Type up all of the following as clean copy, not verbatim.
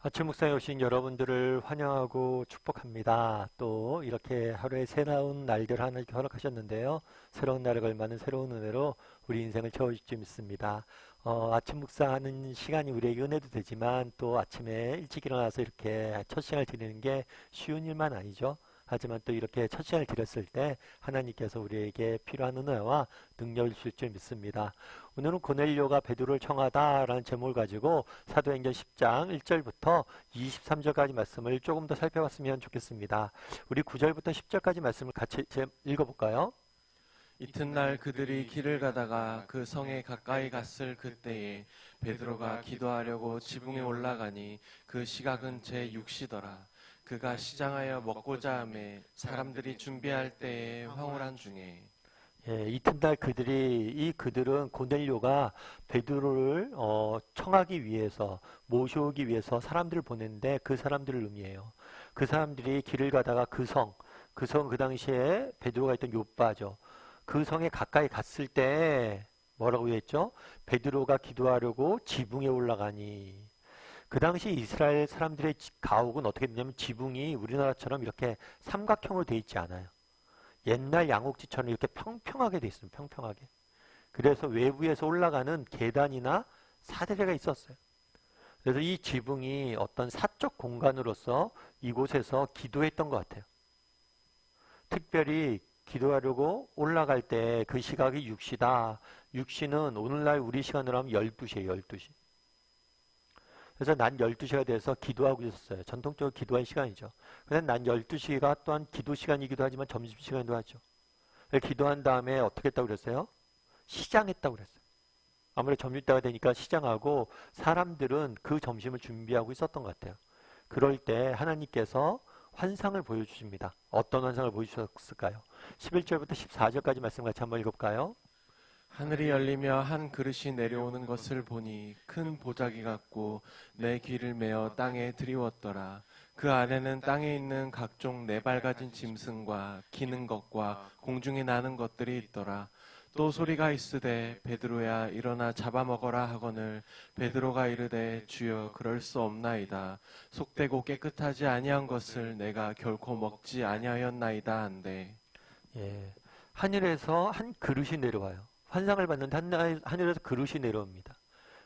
아침 묵상에 오신 여러분들을 환영하고 축복합니다. 또 이렇게 하루에 새로운 날들 하나님께 허락하셨는데요. 새로운 날에 걸맞는 새로운 은혜로 우리 인생을 채워주실 줄 믿습니다. 아침 묵상하는 시간이 우리에게 은혜도 되지만 또 아침에 일찍 일어나서 이렇게 첫 시간을 드리는 게 쉬운 일만 아니죠. 하지만 또 이렇게 첫 시간을 드렸을 때 하나님께서 우리에게 필요한 은혜와 능력을 주실 줄 믿습니다. 오늘은 고넬료가 베드로를 청하다라는 제목을 가지고 사도행전 10장 1절부터 23절까지 말씀을 조금 더 살펴봤으면 좋겠습니다. 우리 9절부터 10절까지 말씀을 같이 읽어볼까요? 이튿날 그들이 길을 가다가 그 성에 가까이 갔을 그때에 베드로가 기도하려고 지붕에 올라가니 그 시각은 제6시더라. 그가 시장하여 먹고자 하매 사람들이 준비할 때에 황홀한 중에 예, 이튿날 그들은 고넬료가 베드로를 청하기 위해서 모셔오기 위해서 사람들을 보냈는데 그 사람들을 의미해요. 그 사람들이 길을 가다가 그 당시에 베드로가 있던 요빠죠. 그 성에 가까이 갔을 때 뭐라고 했죠? 베드로가 기도하려고 지붕에 올라가니. 그 당시 이스라엘 사람들의 가옥은 어떻게 되냐면 지붕이 우리나라처럼 이렇게 삼각형으로 돼 있지 않아요. 옛날 양옥지처럼 이렇게 평평하게 돼 있습니다. 평평하게. 그래서 외부에서 올라가는 계단이나 사대리가 있었어요. 그래서 이 지붕이 어떤 사적 공간으로서 이곳에서 기도했던 것 같아요. 특별히 기도하려고 올라갈 때 그 시각이 6시다. 6시는 오늘날 우리 시간으로 하면 12시예요. 12시. 그래서 난 12시가 돼서 기도하고 있었어요. 전통적으로 기도한 시간이죠. 그래서 난 12시가 또한 기도 시간이기도 하지만 점심시간이기도 하죠. 기도한 다음에 어떻게 했다고 그랬어요? 시장했다고 그랬어요. 아무래도 점심때가 되니까 시장하고 사람들은 그 점심을 준비하고 있었던 것 같아요. 그럴 때 하나님께서 환상을 보여주십니다. 어떤 환상을 보여주셨을까요? 11절부터 14절까지 말씀 같이 한번 읽어볼까요? 하늘이 열리며 한 그릇이 내려오는 것을 보니 큰 보자기 같고 내 귀를 메어 땅에 드리웠더라. 그 안에는 땅에 있는 각종 네발 가진 짐승과 기는 것과 공중에 나는 것들이 있더라. 또 소리가 있으되 베드로야 일어나 잡아먹어라 하거늘 베드로가 이르되 주여 그럴 수 없나이다. 속되고 깨끗하지 아니한 것을 내가 결코 먹지 아니하였나이다 한데. 예, 하늘에서 한 그릇이 내려와요. 환상을 봤는데 하늘에서 그릇이 내려옵니다.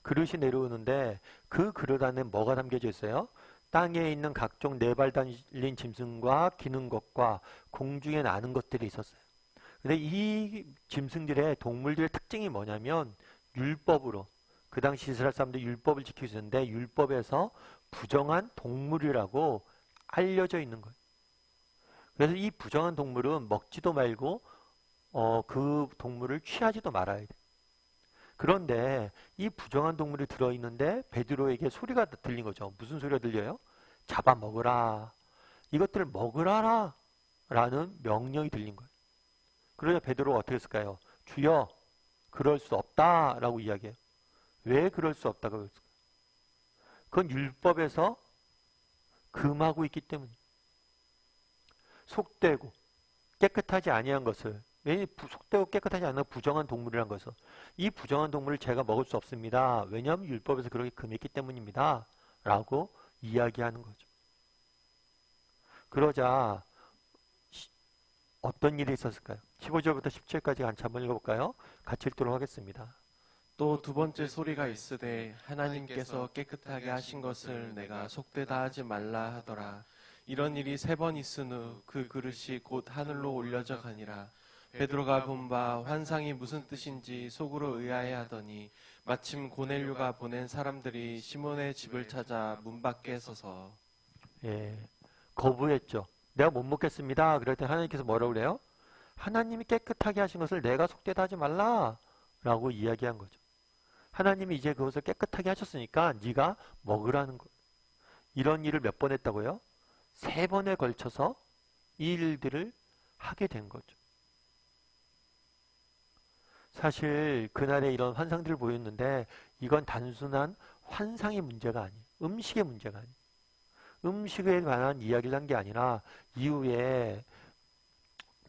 그릇이 내려오는데 그 그릇 안에 뭐가 담겨져 있어요? 땅에 있는 각종 네 발 달린 짐승과 기는 것과 공중에 나는 것들이 있었어요. 근데 이 짐승들의 동물들의 특징이 뭐냐면 율법으로 그 당시 이스라엘 사람들이 율법을 지키고 있었는데 율법에서 부정한 동물이라고 알려져 있는 거예요. 그래서 이 부정한 동물은 먹지도 말고 그 동물을 취하지도 말아야 돼. 그런데 이 부정한 동물이 들어있는데 베드로에게 소리가 들린 거죠. 무슨 소리가 들려요? 잡아먹으라. 이것들을 먹으라라 라는 명령이 들린 거예요. 그러자 베드로가 어떻게 했을까요? 주여, 그럴 수 없다라고 이야기해요. 왜 그럴 수 없다고 했을까요? 그건 율법에서 금하고 있기 때문이에요. 속되고 깨끗하지 아니한 것을, 왜 속되고 깨끗하지 않은 부정한 동물이란 것을, 이 부정한 동물을 제가 먹을 수 없습니다. 왜냐하면 율법에서 그렇게 금했기 때문입니다. 라고 이야기하는 거죠. 그러자 어떤 일이 있었을까요? 15절부터 17절까지 한번 읽어볼까요? 같이 읽도록 하겠습니다. 또 두 번째 소리가 있으되 하나님께서 깨끗하게 하신 것을 내가 속되다 하지 말라 하더라. 이런 일이 3번 있은 후 그 그릇이 곧 하늘로 올려져 가니라. 베드로가 본 바 환상이 무슨 뜻인지 속으로 의아해하더니 마침 고넬료가 보낸 사람들이 시몬의 집을 찾아 문 밖에 서서 예, 거부했죠. 내가 못 먹겠습니다. 그럴 때 하나님께서 뭐라고 그래요? 하나님이 깨끗하게 하신 것을 내가 속되다 하지 말라 라고 이야기한 거죠. 하나님이 이제 그것을 깨끗하게 하셨으니까 네가 먹으라는 거예요. 이런 일을 몇 번 했다고요? 3번에 걸쳐서 이 일들을 하게 된 거죠. 사실 그날에 이런 환상들을 보였는데 이건 단순한 환상의 문제가 아니에요. 음식의 문제가 아니에요. 음식에 관한 이야기를 한 게 아니라 이후에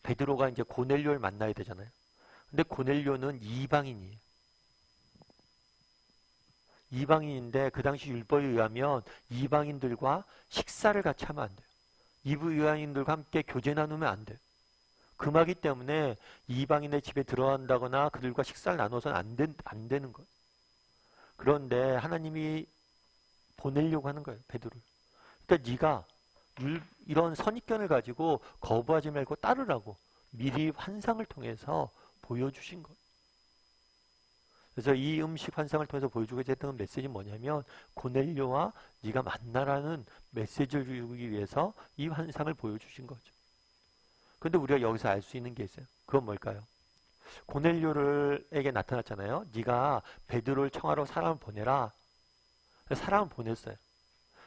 베드로가 이제 고넬료를 만나야 되잖아요. 근데 고넬료는 이방인이에요. 이방인인데 그 당시 율법에 의하면 이방인들과 식사를 같이 하면 안 돼요. 이방인들과 함께 교제 나누면 안 돼요. 금하기 때문에 이방인의 집에 들어간다거나 그들과 식사를 나눠서는 안 되는 거예요. 그런데 하나님이 보내려고 하는 거예요. 베드로를. 그러니까 네가 이런 선입견을 가지고 거부하지 말고 따르라고 미리 환상을 통해서 보여주신 거예요. 그래서 이 음식 환상을 통해서 보여주고자 했던 메시지는 뭐냐면 고넬료와 네가 만나라는 메시지를 주기 위해서 이 환상을 보여주신 거죠. 근데 우리가 여기서 알 수 있는 게 있어요. 그건 뭘까요? 고넬료에게 나타났잖아요. 네가 베드로를 청하러 사람을 보내라. 사람을 보냈어요.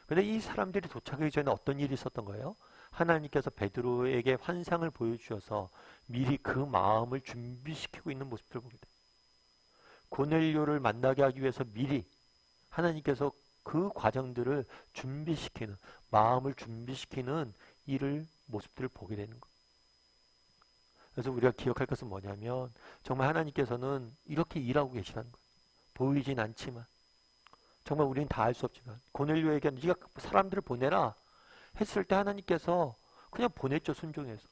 근데 이 사람들이 도착하기 전에 어떤 일이 있었던 거예요? 하나님께서 베드로에게 환상을 보여주셔서 미리 그 마음을 준비시키고 있는 모습들을 보게 돼요. 고넬료를 만나게 하기 위해서 미리 하나님께서 그 과정들을 준비시키는, 마음을 준비시키는 일을, 모습들을 보게 되는 거예요. 그래서 우리가 기억할 것은 뭐냐면 정말 하나님께서는 이렇게 일하고 계시다는 거예요. 보이진 않지만 정말 우리는 다 알 수 없지만 고넬료에게 네가 사람들을 보내라 했을 때 하나님께서 그냥 보냈죠. 순종해서.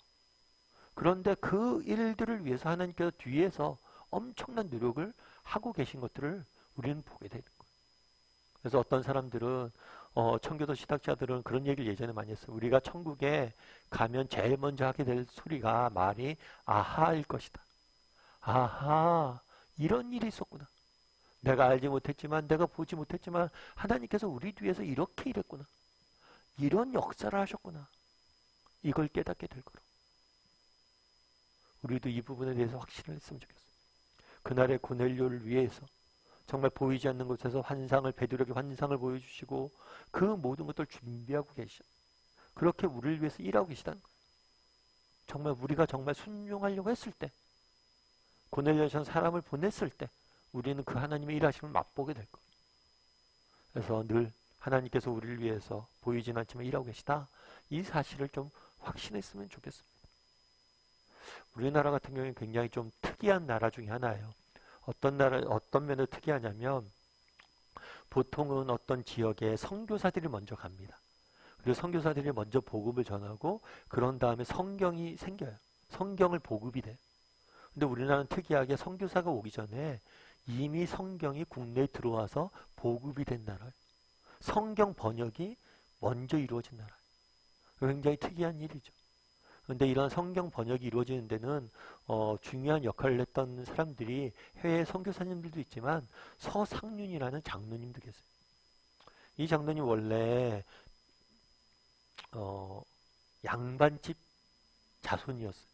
그런데 그 일들을 위해서 하나님께서 뒤에서 엄청난 노력을 하고 계신 것들을 우리는 보게 되는 거예요. 그래서 어떤 사람들은 청교도 신학자들은 그런 얘기를 예전에 많이 했어요. 우리가 천국에 가면 제일 먼저 하게 될 소리가 말이 아하일 것이다. 아하, 이런 일이 있었구나. 내가 알지 못했지만 내가 보지 못했지만 하나님께서 우리 뒤에서 이렇게 일했구나. 이런 역사를 하셨구나. 이걸 깨닫게 될 거로. 우리도 이 부분에 대해서 확신을 했으면 좋겠어요. 그날의 고넬료를 위해서 정말 보이지 않는 곳에서 베드로에게 환상을 보여주시고 그 모든 것들을 준비하고 계셔. 그렇게 우리를 위해서 일하고 계시다는 거예요. 정말 우리가 정말 순종하려고 했을 때 고넬료처럼 사람을 보냈을 때 우리는 그 하나님의 일하심을 맛보게 될 거예요. 그래서 늘 하나님께서 우리를 위해서 보이진 않지만 일하고 계시다. 이 사실을 좀 확신했으면 좋겠습니다. 우리나라 같은 경우에 굉장히 좀 특이한 나라 중에 하나예요. 어떤 면에서 특이하냐면 보통은 어떤 지역에 선교사들이 먼저 갑니다. 그리고 선교사들이 먼저 복음을 전하고 그런 다음에 성경이 생겨요. 성경을 보급이 돼요. 근데 우리나라는 특이하게 선교사가 오기 전에 이미 성경이 국내에 들어와서 보급이 된 나라예요. 성경 번역이 먼저 이루어진 나라예요. 굉장히 특이한 일이죠. 그런데 이런 성경 번역이 이루어지는 데는 중요한 역할을 했던 사람들이 해외 선교사님들도 있지만 서상륜이라는 장로님도 계세요. 이 장로님 원래 양반집 자손이었어요.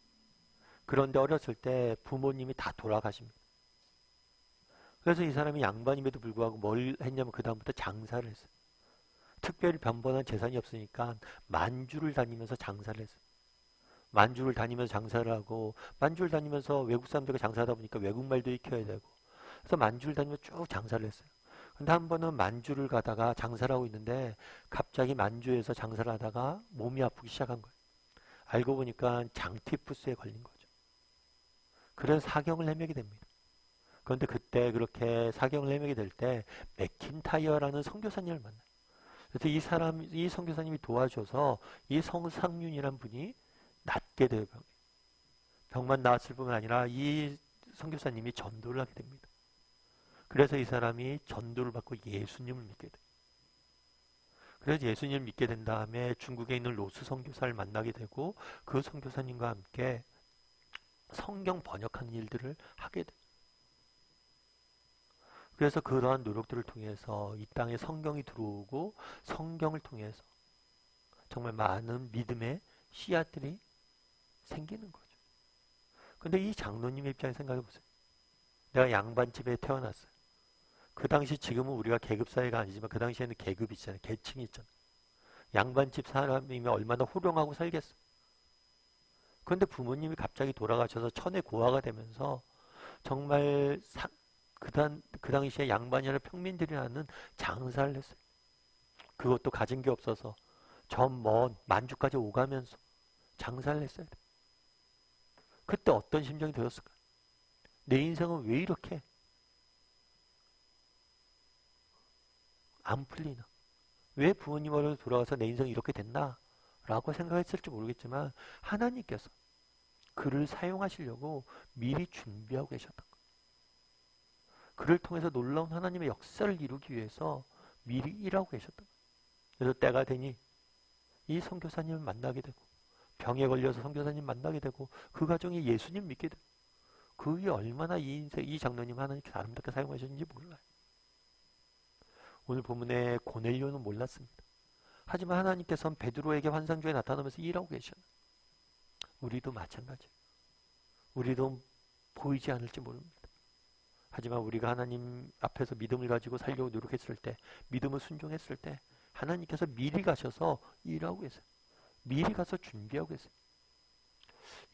그런데 어렸을 때 부모님이 다 돌아가십니다. 그래서 이 사람이 양반임에도 불구하고 뭘 했냐면 그 다음부터 장사를 했어요. 특별히 변번한 재산이 없으니까 만주를 다니면서 장사를 했어요. 만주를 다니면서 장사를 하고 만주를 다니면서 외국 사람들과 장사하다 보니까 외국말도 익혀야 되고 그래서 만주를 다니면서 쭉 장사를 했어요. 근데 한 번은 만주를 가다가 장사를 하고 있는데 갑자기 만주에서 장사를 하다가 몸이 아프기 시작한 거예요. 알고 보니까 장티푸스에 걸린 거죠. 그래서 사경을 헤매게 됩니다. 그런데 그때 그렇게 사경을 헤매게 될 때 맥킨타이어라는 선교사님을 만나요. 그래서 이 선교사님이 도와줘서 이 성상륜이라는 분이 낫게 돼요. 병만 나았을 뿐만 아니라 이 선교사님이 전도를 하게 됩니다. 그래서 이 사람이 전도를 받고 예수님을 믿게 돼요. 그래서 예수님을 믿게 된 다음에 중국에 있는 로스 선교사를 만나게 되고 그 선교사님과 함께 성경 번역하는 일들을 하게 돼요. 그래서 그러한 노력들을 통해서 이 땅에 성경이 들어오고 성경을 통해서 정말 많은 믿음의 씨앗들이 생기는 거죠. 근데 이 장로님 입장에 생각해 보세요. 내가 양반집에 태어났어요. 그 당시 지금은 우리가 계급사회가 아니지만 그 당시에는 계급이 있잖아요. 계층이 있잖아요. 양반집 사람이면 얼마나 호령하고 살겠어. 그런데 부모님이 갑자기 돌아가셔서 천의 고아가 되면서 정말 그 당시에 양반이나 평민들이라는 장사를 했어요. 그것도 가진 게 없어서 저 먼 만주까지 오가면서 장사를 했어야 돼. 그때 어떤 심정이 들었을까요? 내 인생은 왜 이렇게 안 풀리나? 왜 부모님으로 돌아가서 내 인생이 이렇게 됐나? 라고 생각했을지 모르겠지만 하나님께서 그를 사용하시려고 미리 준비하고 계셨던 거예요. 그를 통해서 놀라운 하나님의 역사를 이루기 위해서 미리 일하고 계셨던 거예요. 그래서 때가 되니 이 선교사님을 만나게 되고 병에 걸려서 선교사님 만나게 되고 그 가정이 예수님 믿게 되고 그게 얼마나 이 장로님 하나님께서 아름답게 사용하셨는지 몰라요. 오늘 본문의 고넬료는 몰랐습니다. 하지만 하나님께서는 베드로에게 환상 중에 나타나면서 일하고 계셔요. 우리도 마찬가지예요. 우리도 보이지 않을지 모릅니다. 하지만 우리가 하나님 앞에서 믿음을 가지고 살려고 노력했을 때, 믿음을 순종했을 때 하나님께서 미리 가셔서 일하고 계세요. 미리 가서 준비하고 계세요.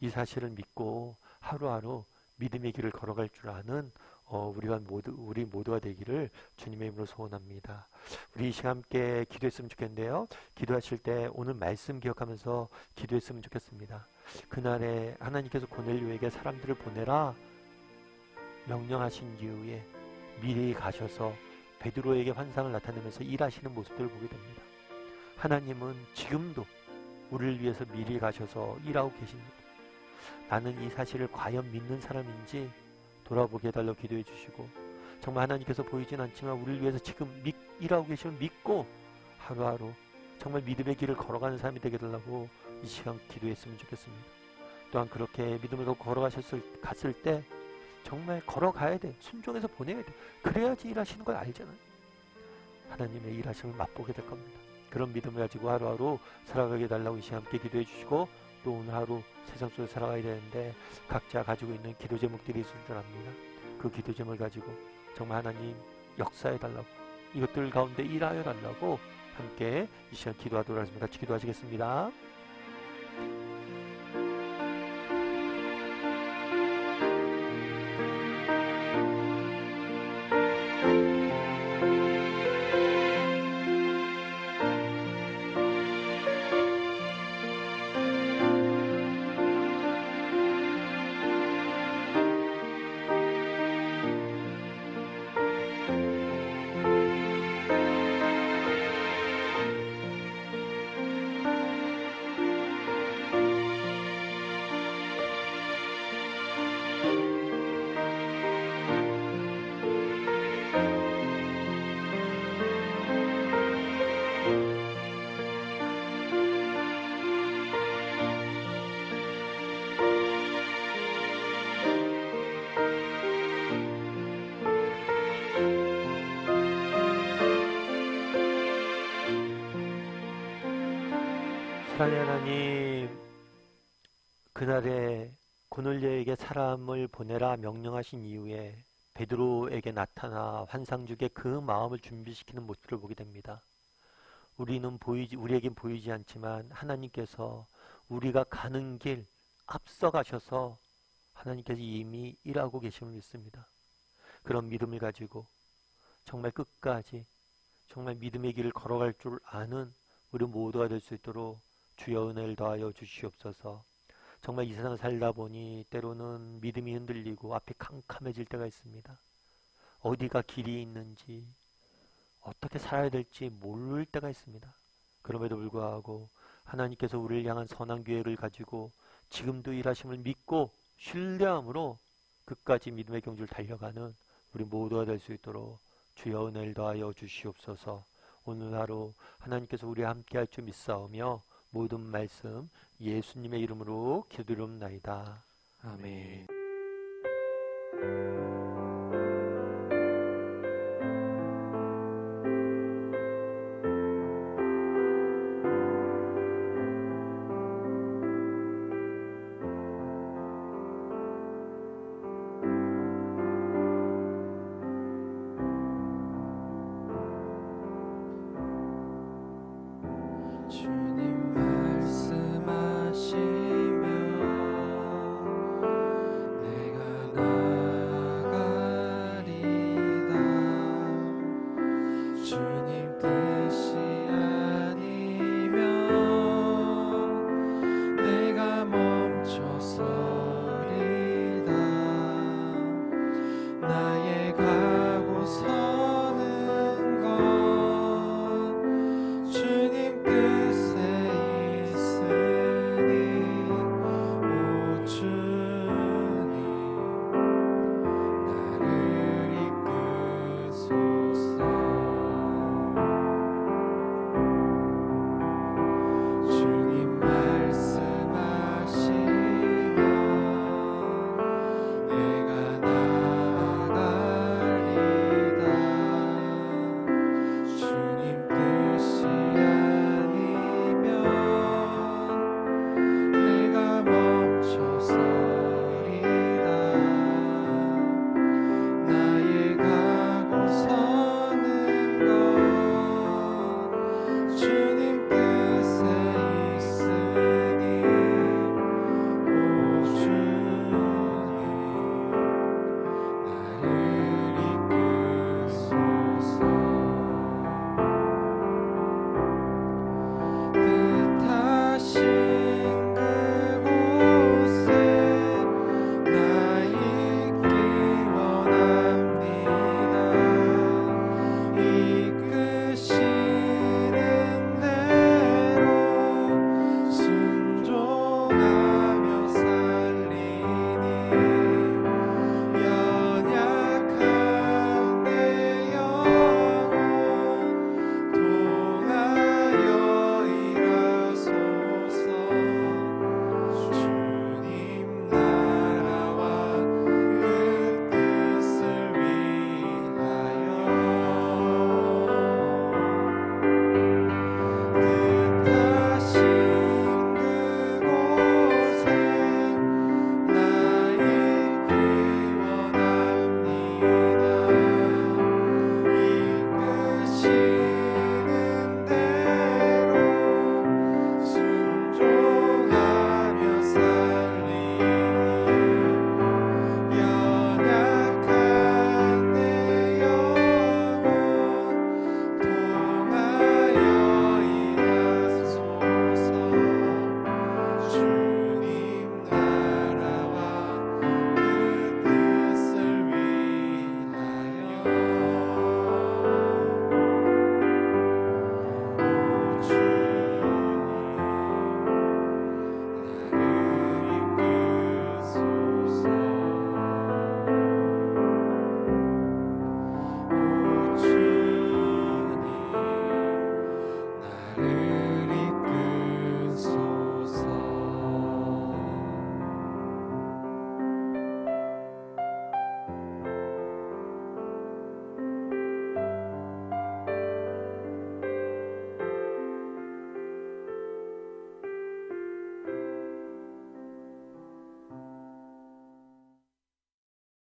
이 사실을 믿고 하루하루 믿음의 길을 걸어갈 줄 아는 우리 모두가 되기를 주님의 이름으로 소원합니다. 우리 이 시간 함께 기도했으면 좋겠는데요. 기도하실 때 오늘 말씀 기억하면서 기도했으면 좋겠습니다. 그날에 하나님께서 고넬료에게 사람들을 보내라 명령하신 이후에 미리 가셔서 베드로에게 환상을 나타내면서 일하시는 모습들을 보게 됩니다. 하나님은 지금도 우리를 위해서 미리 가셔서 일하고 계십니다. 나는 이 사실을 과연 믿는 사람인지 돌아보게 해달라고 기도해 주시고, 정말 하나님께서 보이진 않지만 우리를 위해서 지금 일하고 계시면 믿고 하루하루 정말 믿음의 길을 걸어가는 사람이 되게 해달라고 이 시간 기도했으면 좋겠습니다. 또한 그렇게 믿음으로 갔을 때 정말 걸어가야 돼. 순종해서 보내야 돼. 그래야지 일하시는 걸 알잖아요. 하나님의 일하심을 맛보게 될 겁니다. 그런 믿음을 가지고 하루하루 살아가게 해달라고 이 시간 함께 기도해 주시고, 또 오늘 하루 세상 속에 살아가야 되는데 각자 가지고 있는 기도 제목들이 있을 줄 압니다. 그 기도 제목을 가지고 정말 하나님 역사해 달라고, 이것들 가운데 일하여 달라고 함께 이 시간 기도하도록 하겠습니다. 같이 기도하시겠습니다. 사랑의 하나님, 그날에 고넬료에게 사람을 보내라 명령하신 이후에 베드로에게 나타나 환상 중에 그 마음을 준비시키는 모습을 보게 됩니다. 우리에겐 보이지 않지만 하나님께서 우리가 가는 길 앞서 가셔서 하나님께서 이미 일하고 계심을 믿습니다. 그런 믿음을 가지고 정말 끝까지 정말 믿음의 길을 걸어갈 줄 아는 우리 모두가 될 수 있도록 주여 은혜를 더하여 주시옵소서. 정말 이 세상 살다 보니 때로는 믿음이 흔들리고 앞이 캄캄해질 때가 있습니다. 어디가 길이 있는지 어떻게 살아야 될지 모를 때가 있습니다. 그럼에도 불구하고 하나님께서 우리를 향한 선한 계획을 가지고 지금도 일하심을 믿고 신뢰함으로 끝까지 믿음의 경주를 달려가는 우리 모두가 될 수 있도록 주여 은혜를 더하여 주시옵소서. 오늘 하루 하나님께서 우리와 함께 할 줄 믿사오며 모든 말씀 예수님의 이름으로 기도드리옵나이다. 아멘.